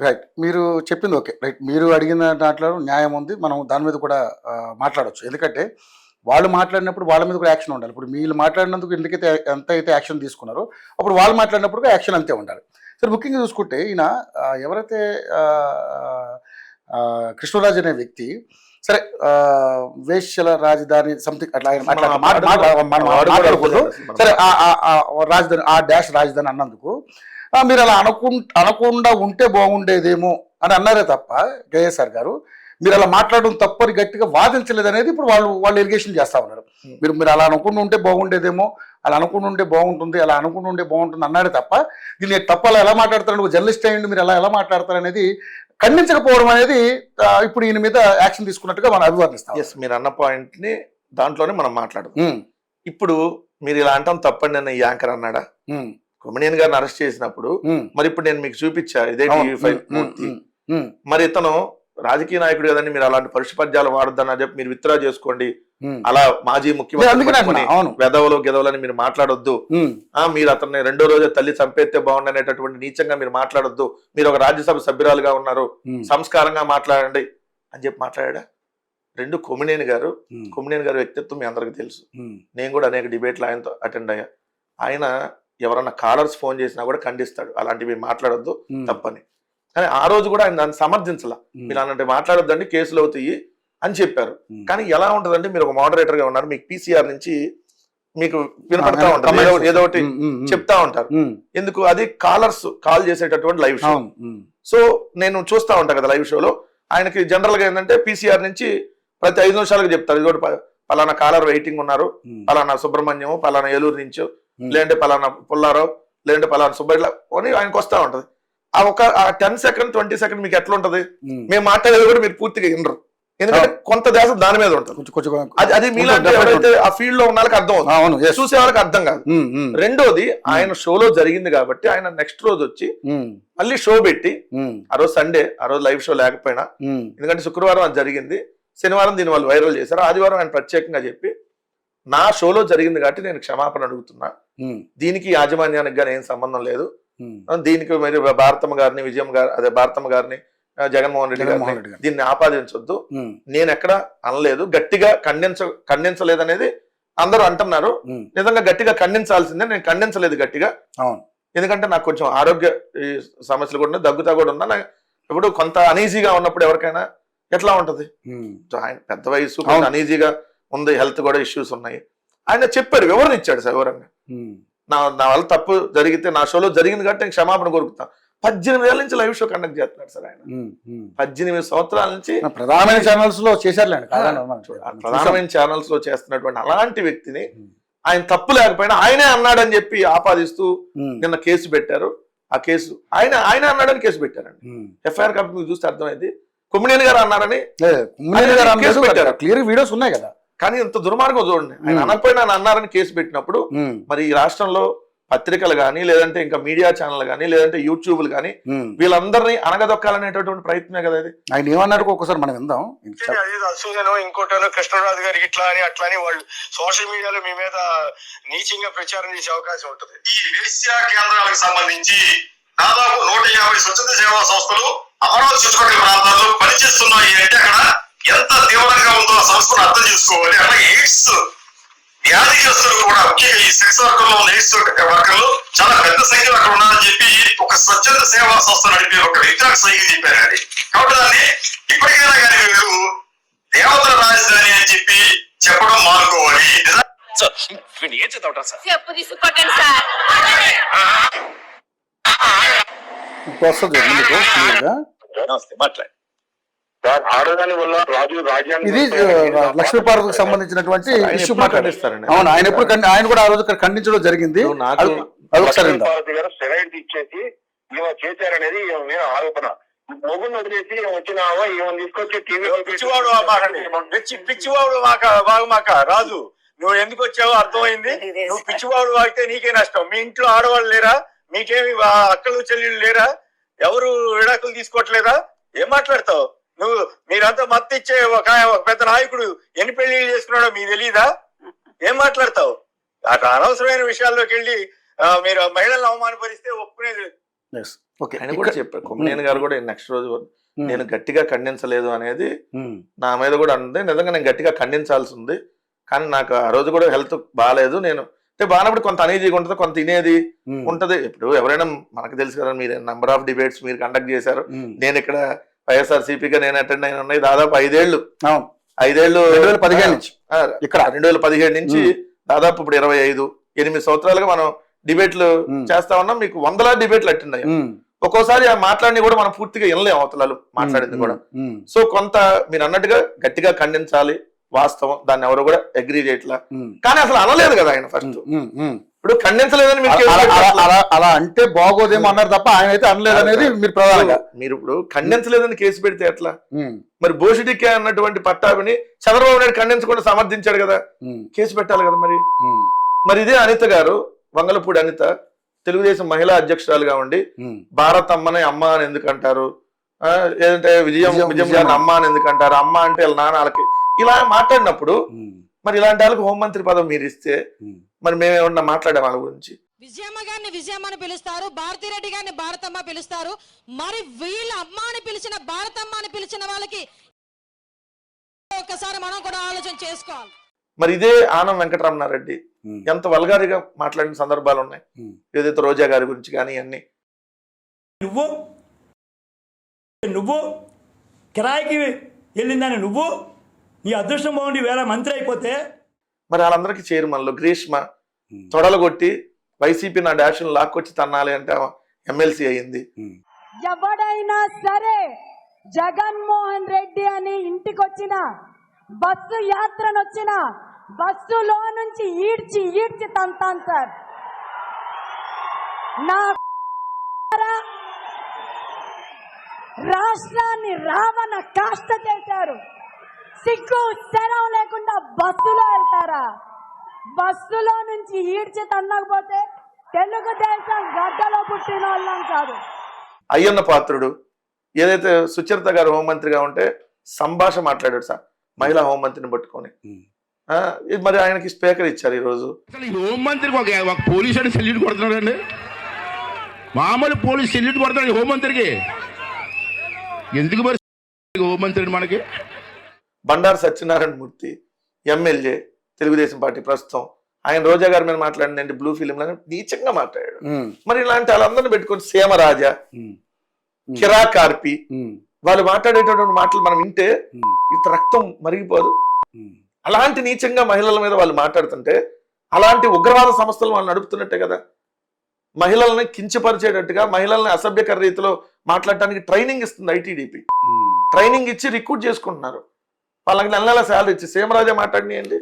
Right. మీరు చెప్పింది okay. Right. మీరు అడిగిన దాంట్లో న్యాయం ఉంది. మనం దాని మీద కూడా మాట్లాడొచ్చు. ఎందుకంటే వాళ్ళు మాట్లాడినప్పుడు వాళ్ళ మీద కూడా యాక్షన్ ఉండాలి. ఇప్పుడు వీళ్ళు మాట్లాడినందుకు ఎంతైతే యాక్షన్ తీసుకున్నారో అప్పుడు వాళ్ళు మాట్లాడినప్పుడు కూడా యాక్షన్ అంతే ఉండాలి. సరే, ముఖ్యంగా చూసుకుంటే ఈయన ఎవరైతే కృష్ణరాజు అనే వ్యక్తి సరే వేశ్యల రాజధాని సంథింగ్ అట్లా ఆయన మనం మాట్లాడకూడదు. సరే రాజధాని డాష్ రాజధాని అన్నందుకు మీరు అలా అనకుండా ఉంటే బాగుండేదేమో అని అన్నారే తప్ప కేఎస్ఆర్ గారు మీరు అలా మాట్లాడడం తప్పని గట్టిగా వాదించలేదు అనేది ఇప్పుడు వాళ్ళు ఎలిగేషన్ చేస్తా ఉన్నారు. మీరు అలా అనుకుండా ఉంటే బాగుండేదేమో, అలా అనుకుండా ఉంటే బాగుంటుంది, అలా అనుకుండా ఉంటే బాగుంటుంది అన్నాడే తప్ప దీన్ని తప్ప అలా ఎలా మాట్లాడతారు, ఒక జర్నలిస్ట్ అయ్యండి మీరు ఎలా మాట్లాడతారు అనేది ఖండించకపోవడం అనేది ఇప్పుడు ఈయన మీద యాక్షన్ తీసుకున్నట్టుగా మనం అభివర్ణిస్తాం. మీరు అన్న పాయింట్ ని దాంట్లోనే మనం మాట్లాడదాం. ఇప్పుడు మీరు ఇలా అంటాం తప్పండి అన్న ఈ యాంకర్ అన్నాడా? కొమినేని గారిని అరెస్ట్ చేసినప్పుడు మరి ఇప్పుడు నేను మీకు చూపించా ఇదే టీవీ5 మూర్తి, మరి ఇతను రాజకీయ నాయకుడు కదండి, మీరు అలాంటి పరుష పద్యాలు వాడొద్దని చెప్పి మీరు విత్డ్రా చేసుకోండి, అలా మాజీ ముఖ్యమంత్రి వెదవలు గెదవలని మీరు మాట్లాడొద్దు, మీరు అతన్ని రెండో రోజే తల్లి చంపేస్తే బాగుండనేటటువంటి నీచంగా మీరు మాట్లాడొద్దు, మీరు ఒక రాజ్యసభ సభ్యురాలుగా ఉన్నారు, సంస్కారంగా మాట్లాడండి అని చెప్పి మాట్లాడా? రెండు కొమినేని గారు వ్యక్తిత్వం మీ అందరికి తెలుసు. నేను కూడా అనేక డిబేట్లు ఆయనతో అటెండ్ అయ్యా. ఆయన ఎవరన్నా కాలర్స్ ఫోన్ చేసినా కూడా ఖండిస్తాడు, అలాంటివి మాట్లాడొద్దు తప్పని. కానీ ఆ రోజు కూడా ఆయన దాన్ని సమర్థించాల, మీరు అలాంటి మాట్లాడొద్దండి కేసులు అవుతాయి అని చెప్పారు. కానీ ఎలా ఉంటదంటే మీరు ఒక మోడరేటర్ గా ఉన్నారు, మీకు పీసీఆర్ నుంచి మీకు వినపడతా ఉంటారు, ఏదో ఒకటి చెప్తా ఉంటారు. ఎందుకు? అది కాలర్స్ కాల్ చేసేటటువంటి లైవ్ షో. సో నేను చూస్తా ఉంటాను కదా లైవ్ షోలో, ఆయనకి జనరల్ గా ఏంటంటే పీసీఆర్ నుంచి ప్రతి 5 నిమిషాలకు చెప్తారు, ఇది పలానా కాలర్ వెయిటింగ్ ఉన్నారు, పలానా సుబ్రహ్మణ్యం, పలానా ఏలూరు నుంచో, లేదంటే పలానా పుల్లారావు, లేదంటే పలానా సుబ్బయ్య అని ఆయనకు వస్తా ఉంటది. ఆ ఒక 10 సెకండ్ 20 సెకండ్ మీకు ఎట్లా ఉంటది? మేము మాట్లాడేది కూడా మీరు పూర్తిగా వినరు, ఎందుకంటే కొంత దేశం దాని మీద ఉంటుంది. అది మీలాంటి ఎవరైతే ఆ ఫీల్డ్ లో ఉన్న వాళ్ళకి అర్థం అవుతుంది, చూసే వాళ్ళకి అర్థం కాదు. రెండోది, ఆయన షోలో జరిగింది కాబట్టి ఆయన నెక్స్ట్ రోజు వచ్చి మళ్ళీ షో పెట్టి, ఆ రోజు సండే, ఆ రోజు లైవ్ షో లేకపోయినా, ఎందుకంటే శుక్రవారం అది జరిగింది, శనివారం దీని వాళ్ళు వైరల్ చేశారు, ఆదివారం ఆయన ప్రత్యేకంగా చెప్పి నా షోలో జరిగింది కాబట్టి నేను క్షమాపణ అడుగుతున్నా, దీనికి యాజమాన్యానికి కానీ ఏం సంబంధం లేదు, దీనికి మరి భారతమ్మ గారిని భారతమ్మ గారిని జగన్మోహన్ రెడ్డి గారిని దీన్ని ఆపాదించొద్దు, నేను ఎక్కడ అనలేదు, గట్టిగా ఖండించలేదనేది అందరూ అంటున్నారు. నిజంగా గట్టిగా ఖండించాల్సిందే, నేను ఖండించలేదు గట్టిగా, ఎందుకంటే నాకు కొంచెం ఆరోగ్య సమస్యలు కూడా దగ్గుతా కూడా ఉన్నా. ఇప్పుడు కొంత అనీజీగా ఉన్నప్పుడు ఎవరికైనా ఎట్లా ఉంటది, ఆయన పెద్ద వయసు, కొంచెం అనీజీగా ఉంది, హెల్త్ కూడా ఇష్యూస్ ఉన్నాయి. ఆయన చెప్పారు, వివరణ ఇచ్చాడు సార్ వివరంగా, నా వల్ల తప్పు జరిగితే నా షోలో జరిగింది కాబట్టి నేను క్షమాపణ కోరుకుతా. 18 ఏళ్ళ నుంచి లైవ్ షో కండక్ట్ చేస్తున్నాడు సార్ ఆయన, 18 సంవత్సరాల నుంచి ప్రధానమైన ఛానల్స్ లో చేశారు. ప్రధానమైన ఛానల్స్ లో చేస్తున్నటువంటి అలాంటి వ్యక్తిని ఆయన తప్పు లేకపోయినా ఆయనే అన్నాడని చెప్పి ఆపాదిస్తూ నిన్న కేసు పెట్టారు. ఆ కేసు ఆయన అన్నాడని కేసు పెట్టారండి. ఎఫ్ఐఆర్ కాపీ మీకు చూస్తే అర్థమైంది, కొమ్మినేని గారు అన్నారని క్లియర్ వీడియోస్ ఉన్నాయి కదా. కానీ ఇంత దుర్మార్గం చూడండి, ఆయన అనకపోయినా అన్నారని కేసు పెట్టినప్పుడు మరి ఈ రాష్ట్రంలో పత్రికలు కానీ, లేదంటే ఇంకా మీడియా ఛానల్ కానీ, లేదంటే యూట్యూబ్లు కానీ వీళ్ళందరినీ అనగదొక్కాలనేటటువంటి ప్రయత్నమే కదా ఇది. ఆయన ఏమన్నాడు ఒకసారి మనం విందాం. అసూయనో ఇంకోటనో కృష్ణరాజు గారికి ఇట్లా అని అట్లా అని వాళ్ళు సోషల్ మీడియాలో మీ మీద నీచంగా ప్రచారం చేసే అవకాశం ఉంటుంది. ఈ వేశ్య కేంద్రాలకు సంబంధించి దాదాపు 150 స్వచ్ఛంద సేవా సంస్థలు అమరావతి చుట్టుపక్కల ప్రాంతాల్లో పనిచేస్తున్నాయి అంటే అక్కడ ఎంత తీవ్రంగా ఉందో ఆ సంస్థను అర్థం చేసుకోవాలి. అలాగే ఎయిడ్స్ వ్యాధిగ్రస్తులు కూడా, ముఖ్యంగా ఈ సెక్స్ వర్కర్లో ఉన్న ఎయిడ్స్ వర్కర్లు చాలా పెద్ద సంఖ్యలో అక్కడ ఉన్నారని చెప్పి ఒక స్వచ్ఛంద సేవా సంస్థ నడిపే ఒక వ్యక్తి నాకు సైకి చెప్పారండి. కాబట్టి దాన్ని ఇప్పటికైనా కానీ వీళ్ళు దేవతల రాజధాని అని చెప్పి చెప్పడం మానుకోవాలి. ఏం చదువుతారు సార్? చెప్పు తీసుకుంటాను సార్. నమస్తే, మాట్లాడు. ఆడదాని వల్ల రాజు రాజ్యాన్ని ఇది లక్ష్మీపార్వతికి సంబంధించినటువంటి ఇష్యూ మాట్లాడిస్తారండి. అవును, ఆయన కూడా ఆ రోజు ఖండించడం జరిగింది. స్టెరాయిడ్ ఇచ్చేసి ఈమె చేశారనేది మీద ఆరోపణ. మొగుని వదిలేసి వచ్చిన ఈమె తీసుకొచ్చి పిచ్చివాడు మాక రాజు, నువ్వు ఎందుకు వచ్చావో అర్థమైంది. నువ్వు పిచ్చివాడు వాగితే నీకే నష్టం. మీ ఇంట్లో ఆడవాళ్ళు లేరా? మీకేమి అక్కలు చెల్లెళ్ళు లేరా? ఎవరు విడాకులు తీసుకోవట్లేదా? ఏం మాట్లాడతావు నువ్వు? మీరంతా మత్తు ఇచ్చే ఒక పెద్ద నాయకుడు ఎన్ని పెళ్లిళ్ళు చేసుకున్నాడో మీకు తెలియదా? ఏం మాట్లాడతావు? అట్లా అనవసరమైన విషయాల్లోకి వెళ్ళి మీరు మహిళలను అవమానపరిస్తే ఒప్పుకునేది. ఓకే ఆయన కూడా చెప్పారు, కొమ్మనేని గారు కూడా నెక్స్ట్ రోజు నేను గట్టిగా ఖండించలేదు అనేది నా మీద కూడా అంది. నిజంగా నేను గట్టిగా ఖండించాల్సి ఉంది, కానీ నాకు ఆ రోజు కూడా హెల్త్ బాగాలేదు. నేను అంటే బాగానప్పుడు కొంత అనీజీగా ఉంటుంది, కొంత తినేది ఉంటది. ఇప్పుడు ఎవరైనా మనకు తెలుసు కదా, మీరు నెంబర్ ఆఫ్ డిబేట్స్ మీరు కండక్ట్ చేశారు. నేను ఇక్కడ వైఎస్ఆర్సీపీగా నేను అటెండ్ అయిన ఉన్నాయి దాదాపు 5 ఏళ్ళు 2015 నుంచి ఇక్కడ 2017 నుంచి దాదాపు ఇప్పుడు 8 సంవత్సరాలుగా మనం డిబేట్లు చేస్తా ఉన్నాం. మీకు వందలాది డిబేట్లు అటెండ్ అయ్యాం. ఒక్కోసారి ఆ మాట్లాడిని కూడా మనం పూర్తిగా వినలేం, అవతలాలు మాట్లాడింది కూడా. సో కొంత మీరు అన్నట్టుగా గట్టిగా ఖండించాలి, వాస్తవం, దాన్ని ఎవరు కూడా అగ్రీ చేయట్లా. కానీ అసలు అనలేదు కదా ఆయన ఫస్ట్. ఇప్పుడు ఖండించలేదని అలా అంటే బాగోదేమో అన్నారు తప్ప ఆయన అయితే అనలేదు అనేది మీరు ప్రధానంగా. మీరు ఇప్పుడు ఖండించలేదని కేసు పెడితే ఎట్లా? మరి బోషిడికే అన్నటువంటి పట్టాభిని చంద్రబాబు నాయుడు ఖండించకుండా సమర్థించాడు కదా, కేసు పెట్టాలి కదా. మరి ఇదే అనిత గారు, వంగలపూడి అనిత, తెలుగుదేశం మహిళా అధ్యక్షురాలుగా ఉండి భారత్ అమ్మని అమ్మ అని ఎందుకు అంటారు, ఏదంటే విజయం గారిని అమ్మ అని ఎందుకు అంటారు, అమ్మ అంటే వాళ్ళ నాన్న వాళ్ళకి ఇలా మాట్లాడినప్పుడు మరి ఇలాంటి వాళ్ళకి హోంమంత్రి పదవి మీరు ఇస్తే మరి మేమేమన్నా మాట్లాడే వాళ్ళ గురించి? విజయమ్మ గారిని విజయమ్మ అని పిలుస్తారు, భారతిరెడ్డి గారిని భారతమ్మ పిలుస్తారు. మరి వీళ్ళ అమ్మ అని పిలిచిన భారతమ్మ అని పిలిచిన వాళ్ళకి ఒక్కసారి మనం కూడా ఆలోచన చేసుకోవాలి. మరి ఇదే ఆనం వెంకటరమణారెడ్డి ఎంత వల్గారిగా మాట్లాడిన సందర్భాలు ఉన్నాయి, ఏదైతే రోజా గారి గురించి కానీ అన్ని. నువ్వు కిరాయికి వెళ్ళిందని నువ్వు నీ అదృష్టం బాగుండి వేళ మంత్రి అయిపోతే మరి వాళ్ళందరికీ చైర్మన్లు గ్రీష్మ తొడలు కొట్టి వైసీపీ నా డాషన్ లాక్కొచ్చి తన్నాలి అంటే ఎమ్మెల్సీ అయ్యింది. ఎవడైనా సరే జగన్మోహన్ రెడ్డి అని ఇంటికొచ్చిన, బస్సు యాత్రనొచ్చిన, బస్సులో నుంచి ఈడ్చి తంతాను సార్. నా రాష్ట్రాన్ని రావణ కాష్ట చేశారు. సిగ్గు శరం లేకుండా బస్సులో వెళ్తారా? బస్సులో నుంచి ఈడ్చి తన్నకపోతే తెలుగుదేశం గడ్డలో పుట్టిన వాళ్ళం కాదు. అయ్యన్న పాత్రుడు ఏదైతే సుచరిత గారు హోంమంత్రిగా ఉంటే సంభాషణ మాట్లాడాడు సార్ మహిళా హోంమంత్రిని పట్టుకొని. మరి ఆయనకి స్పీకర్ ఇచ్చారు ఈ రోజు. హోంమంత్రికి ఒక పోలీసు అని సెల్యూట్ కొడుతున్నాడు అండి, మామూలు పోలీసు సెల్యూట్ కొడుతున్నాడు హోంమంత్రికి. ఎందుకు మరి హోంమంత్రి? మనకి బండారు సత్యనారాయణ మూర్తి ఎమ్మెల్యే తెలుగుదేశం పార్టీ ప్రస్తుతం, ఆయన రోజా గారి మీద మాట్లాడిందండి బ్లూ ఫిలిం నీచంగా మాట్లాడాడు. మరి ఇలాంటి వాళ్ళందరినీ పెట్టుకొని సీమరాజా, కిరా కార్పి, వాళ్ళు మాట్లాడేటటువంటి మాటలు మనం వింటే ఇంత రక్తం మరిగిపోదు. అలాంటి నీచంగా మహిళల మీద వాళ్ళు మాట్లాడుతుంటే అలాంటి ఉగ్రవాద సంస్థలు వాళ్ళు నడుపుతున్నట్టే కదా. మహిళల్ని కించపరిచేటట్టుగా, మహిళల్ని అసభ్యకర రీతిలో మాట్లాడటానికి ట్రైనింగ్ ఇస్తుంది ఐటీడీపీ. ట్రైనింగ్ ఇచ్చి రిక్రూట్ చేసుకుంటున్నారు. వాళ్ళకి నెల శాలరీ ఇచ్చి సీమరాజా మాట్లాడినాయండి.